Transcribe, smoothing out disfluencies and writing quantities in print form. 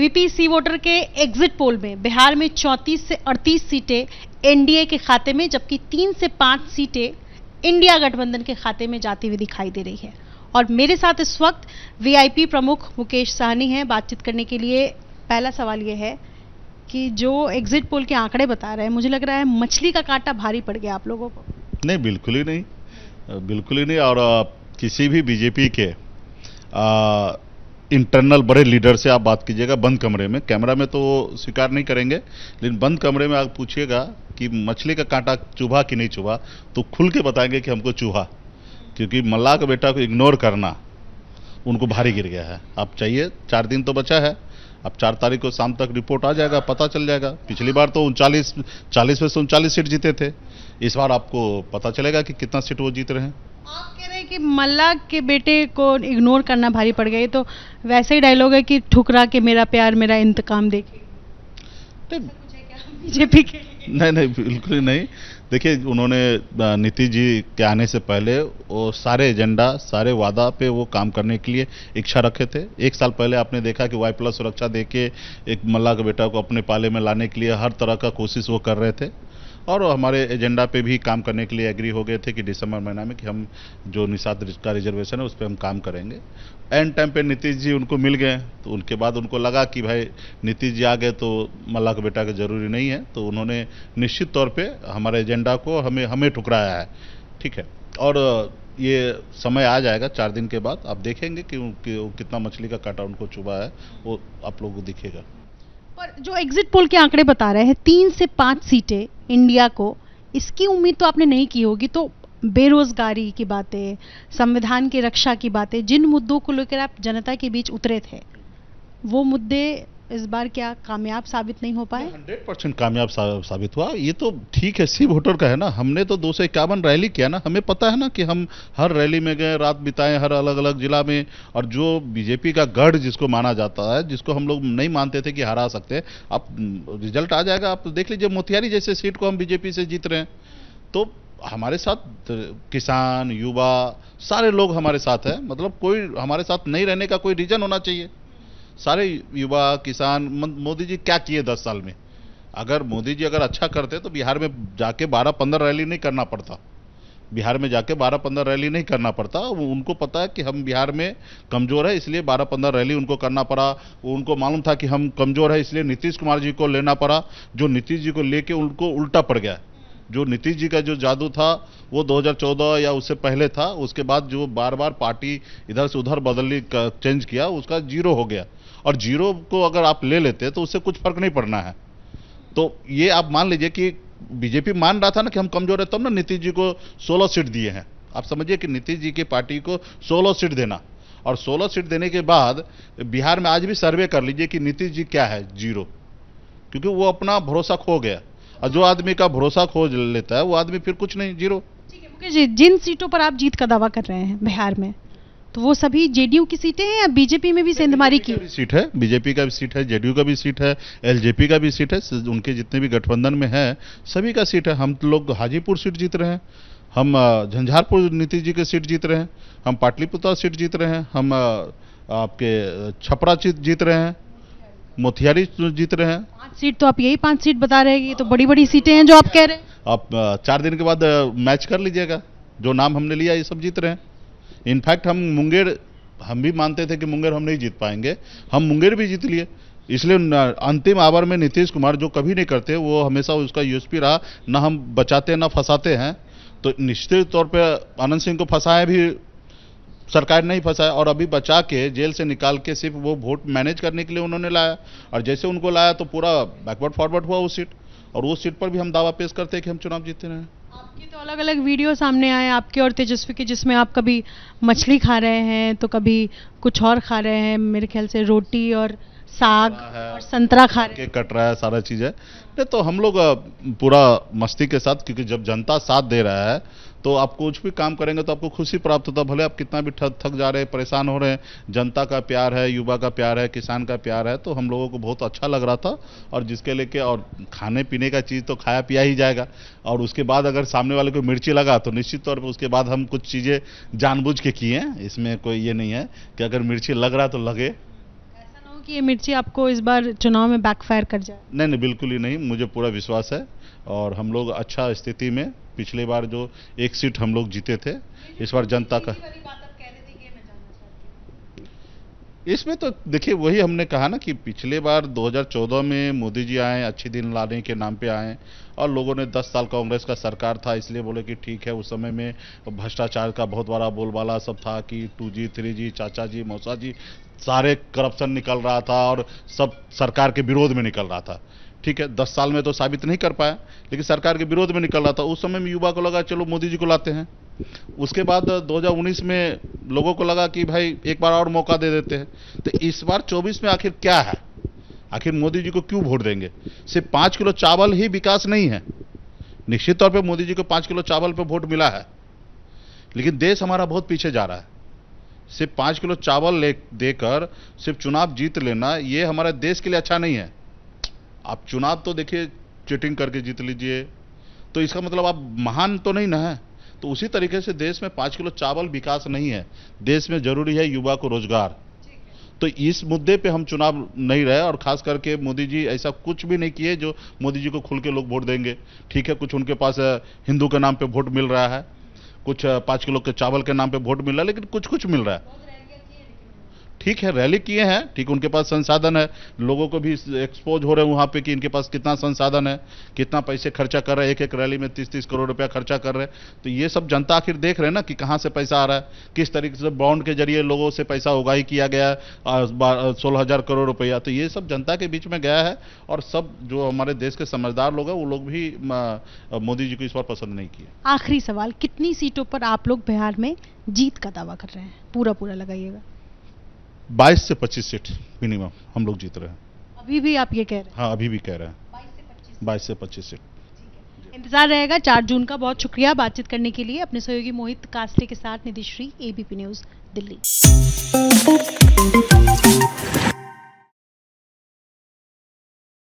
ABP सी voter के exit poll में बिहार में 34 से 38 सीटें एनडीए के खाते में, जबकि 3 से 5 सीटें इंडिया गठबंधन के खाते में जाती हुई दिखाई दे रही है। और मेरे साथ इस वक्त वीआईपी प्रमुख मुकेश साहनी हैं बातचीत करने के लिए। पहला सवाल यह है कि जो एग्जिट पोल के आंकड़े बता रहे हैं, मुझे लग रहा है मछली का कांटा भारी पड़ गया आप लोगों को। नहीं, बिल्कुल ही नहीं, बिल्कुल ही नहीं। और किसी भी बीजेपी के इंटरनल बड़े लीडर से आप बात कीजिएगा बंद कमरे में, कैमरा में तो स्वीकार नहीं करेंगे, लेकिन बंद कमरे में आप पूछिएगा कि मछली का कांटा चुभा कि नहीं चुभा, तो खुल के बताएंगे कि हमको चुभा, क्योंकि मल्लाह का बेटा को इग्नोर करना उनको भारी गिर गया है। अब चाहिए 4 दिन तो बचा है, अब 4 तारीख को शाम तक रिपोर्ट आ जाएगा, पता चल जाएगा। पिछली बार तो 40 में से 39 सीट जीते थे, इस बार आपको पता चलेगा कि कितना सीट वो जीत रहे हैं। आप कह रहे हैं कि मल्लाह के बेटे को इग्नोर करना भारी पड़ गया, ये तो वैसे ही डायलॉग है कि ठुकरा के मेरा प्यार मेरा इंतकाम देखे। बीजेपी के नहीं, बिल्कुल ही नहीं। देखिए, उन्होंने नीतीश जी के आने से पहले वो सारे एजेंडा, सारे वादा पे वो काम करने के लिए इच्छा रखे थे। 1 साल पहले आपने देखा कि Y+ सुरक्षा देके एक मल्लाह के बेटा को अपने पाले में लाने के लिए हर तरह का कोशिश वो कर रहे थे, और हमारे एजेंडा पे भी काम करने के लिए एग्री हो गए थे कि दिसंबर महीना में कि हम जो निषाद का रिजर्वेशन है उस पर हम काम करेंगे। एंड टाइम पे नीतीश जी उनको मिल गए, तो उनके बाद उनको लगा कि भाई नीतीश जी आ गए तो मल्लाह का बेटा का जरूरी नहीं है, तो उन्होंने निश्चित तौर पे हमारे एजेंडा को हमें ठुकराया है। ठीक है, और ये समय आ जाएगा 4 दिन के बाद, आप देखेंगे कि कितना मछली का कांटा उनको चुभा है, वो आप लोगों को दिखेगा। पर जो एग्जिट पोल के आंकड़े बता रहे हैं 3 से 5 सीटें इंडिया को, इसकी उम्मीद तो आपने नहीं की होगी। तो बेरोजगारी की बातें, संविधान की रक्षा की बातें, जिन मुद्दों को लेकर आप जनता के बीच उतरे थे, वो मुद्दे इस बार क्या कामयाब साबित नहीं हो पाए? 100% कामयाब साबित हुआ। ये तो ठीक है, सी वोटर का है ना, हमने तो 251 रैली किया ना, हमें पता है ना कि हम हर रैली में गए, रात बिताए हर अलग अलग जिला में। और जो बीजेपी का गढ़ जिसको माना जाता है, जिसको हम लोग नहीं मानते थे कि हरा सकते, अब रिजल्ट आ जाएगा, आप देख लीजिए मोतिहारी जैसे सीट को हम बीजेपी से जीत रहे हैं। तो हमारे साथ किसान, युवा, सारे लोग हमारे साथ है, मतलब कोई हमारे साथ नहीं रहने का कोई रीजन होना चाहिए। सारे युवा, किसान, मोदी जी क्या किए 10 साल में? अगर मोदी जी अगर अच्छा करते तो बिहार में जाके 12-15 रैली नहीं करना पड़ता, बिहार में जाके 12-15 रैली नहीं करना पड़ता। उनको पता है कि हम बिहार में कमजोर है, इसलिए 12-15 रैली उनको करना पड़ा। उनको मालूम था कि हम कमजोर है, इसलिए नीतीश कुमार जी को लेना पड़ा, जो नीतीश जी को लेके उनको उल्टा पड़ गया। जो नीतीश जी का जो जादू था वो 2014 या उससे पहले था, उसके बाद जो बार बार पार्टी इधर से उधर बदलनी चेंज किया, उसका जीरो हो गया। और जीरो को अगर आप ले लेते तो उससे कुछ फर्क नहीं पड़ना है। तो ये आप मान लीजिए कि बीजेपी मान रहा था ना कि हम कमजोर है, तब ना नीतीश जी को 16 सीट दिए हैं। आप समझिए कि नीतीश जी की पार्टी को 16 सीट देना, और 16 सीट देने के बाद बिहार में आज भी सर्वे कर लीजिए कि नीतीश जी क्या है, जीरो, क्योंकि वो अपना भरोसा खो गया। और जो आदमी का भरोसा खो लेता है वो आदमी फिर कुछ नहीं, जीरो। ठीक है मुकेश जी, जिन सीटों पर आप जीत का दावा कर रहे हैं बिहार में, तो वो सभी जेडीयू की सीटें हैं या बीजेपी में भी सेंधमारी की सीट है? बीजेपी का भी सीट है, जेडीयू का भी सीट है, एलजेपी का भी सीट है, उनके जितने भी गठबंधन में है सभी का सीट है। हम लोग हाजीपुर सीट जीत रहे हैं, हम झंझारपुर नीतीश जी के सीट जीत रहे हैं, हम पाटलिपुत्र सीट जीत रहे हैं, हम आपके छपरा जीत रहे हैं, मोतिहारी जीत रहे हैं। 5 सीट तो आप यही 5 सीट बता रहे हैं, ये तो बड़ी बड़ी सीटें हैं जो आप कह रहे हैं। आप 4 दिन के बाद मैच कर लीजिएगा, जो नाम हमने लिया ये सब जीत रहे हैं। इनफैक्ट हम मुंगेर, हम भी मानते थे कि मुंगेर हम नहीं जीत पाएंगे, हम मुंगेर भी जीत लिए। इसलिए अंतिम आवर में नीतीश कुमार जो कभी नहीं करते, वो हमेशा उसका यूएसपी रहा, ना हम बचाते ना फंसाते हैं। तो निश्चित तौर पे आनंद सिंह को फंसाए भी सरकार नहीं फंसाया, और अभी बचा के जेल से निकाल के सिर्फ वो वोट मैनेज करने के लिए उन्होंने लाया। और जैसे उनको लाया तो पूरा बैकवर्ड फॉरवर्ड हुआ वो सीट, और वो सीट पर भी हम दावा पेश करते हैं कि हम चुनाव जीतते रहे। आपके तो अलग अलग वीडियो सामने आए, आपके और तेजस्वी के, जिसमें आप कभी मछली खा रहे हैं तो कभी कुछ और खा रहे हैं, मेरे ख्याल से रोटी और साग और संतरा खा रहे हैं, कट रहा है, सारा चीज है। नहीं तो हम लोग पूरा मस्ती के साथ, क्योंकि जब जनता साथ दे रहा है तो आप कुछ भी काम करेंगे तो आपको खुशी प्राप्त होता है। भले आप कितना भी थक जा रहे हैं, परेशान हो रहे हैं, जनता का प्यार है, युवा का प्यार है, किसान का प्यार है, तो हम लोगों को बहुत अच्छा लग रहा था। और जिसके लेके, और खाने पीने का चीज़ तो खाया पिया ही जाएगा, और उसके बाद अगर सामने वाले को मिर्ची लगा तो निश्चित तौर पर उसके बाद हम कुछ चीज़ें जानबूझ के किए हैं। इसमें कोई ये नहीं है कि अगर मिर्ची लग रहा तो लगे। कि ये मिर्ची आपको इस बार चुनाव में बैकफायर कर जाए? नहीं नहीं, बिल्कुल ही नहीं, मुझे पूरा विश्वास है और हम लोग अच्छा स्थिति में, पिछली बार जो एक सीट हम लोग जीते थे, इस बार जनता का इसमें तो देखिए, वही हमने कहा ना कि पिछले बार 2014 में मोदी जी आए, अच्छे दिन लाने के नाम पे आए और लोगों ने 10 साल कांग्रेस का सरकार था इसलिए बोले कि ठीक है। उस समय में भ्रष्टाचार का बहुत बड़ा बोलबाला सब था कि 2G 3G चाचा जी मौसा जी सारे करप्शन निकल रहा था और सब सरकार के विरोध में निकल रहा था। ठीक है, 10 साल में तो साबित नहीं कर पाया, लेकिन सरकार के विरोध में निकल रहा था। उस समय में युवा को लगा चलो मोदी जी को लाते हैं। उसके बाद 2019 में लोगों को लगा कि भाई एक बार और मौका दे देते हैं। तो इस बार 24 में आखिर क्या है, आखिर मोदी जी को क्यों वोट देंगे? सिर्फ 5 किलो चावल ही विकास नहीं है। निश्चित तौर पे मोदी जी को 5 किलो चावल पे वोट मिला है, लेकिन देश हमारा बहुत पीछे जा रहा है। सिर्फ 5 किलो चावल देकर सिर्फ चुनाव जीत लेना, ये हमारे देश के लिए अच्छा नहीं है। आप चुनाव तो देखिए चीटिंग करके जीत लीजिए, तो इसका मतलब आप महान तो नहीं ना है। तो उसी तरीके से देश में 5 किलो चावल विकास नहीं है, देश में जरूरी है युवा को रोजगार। तो इस मुद्दे पे हम चुनाव नहीं रहे और खास करके मोदी जी ऐसा कुछ भी नहीं किए जो मोदी जी को खुल के लोग वोट देंगे। ठीक है, कुछ उनके पास हिंदू के नाम पे वोट मिल रहा है, कुछ 5 किलो के चावल के नाम पे वोट मिल रहा है, लेकिन कुछ कुछ मिल रहा है। ठीक है, रैली किए हैं, ठीक, उनके पास संसाधन है, लोगों को भी एक्सपोज हो रहे हैं वहां पे कि इनके पास कितना संसाधन है, कितना पैसे खर्चा कर रहे हैं, एक एक रैली में 30-30 करोड़ रुपया खर्चा कर रहे हैं। तो ये सब जनता आखिर देख रहे हैं ना कि कहां से पैसा आ रहा है, किस तरीके से बॉन्ड के जरिए लोगों से पैसा उगाही किया गया 16,000 करोड़ रुपया। तो ये सब जनता के बीच में गया है और सब जो हमारे देश के समझदार लोग हैं वो लोग भी मोदी जी को इस बार पसंद नहीं किए। आखिरी सवाल, कितनी सीटों पर आप लोग बिहार में जीत का दावा कर रहे हैं? पूरा लगाइएगा। 22 से 25 सीट मिनिमम हम लोग जीत रहे हैं। अभी भी आप ये कह रहे हैं? हाँ, अभी भी कह रहे हैं 22 से 25 सीट। इंतजार रहेगा 4 जून का। बहुत शुक्रिया बातचीत करने के लिए। अपने सहयोगी मोहित कास्टे के साथ निधिश्री, ABP न्यूज, दिल्ली।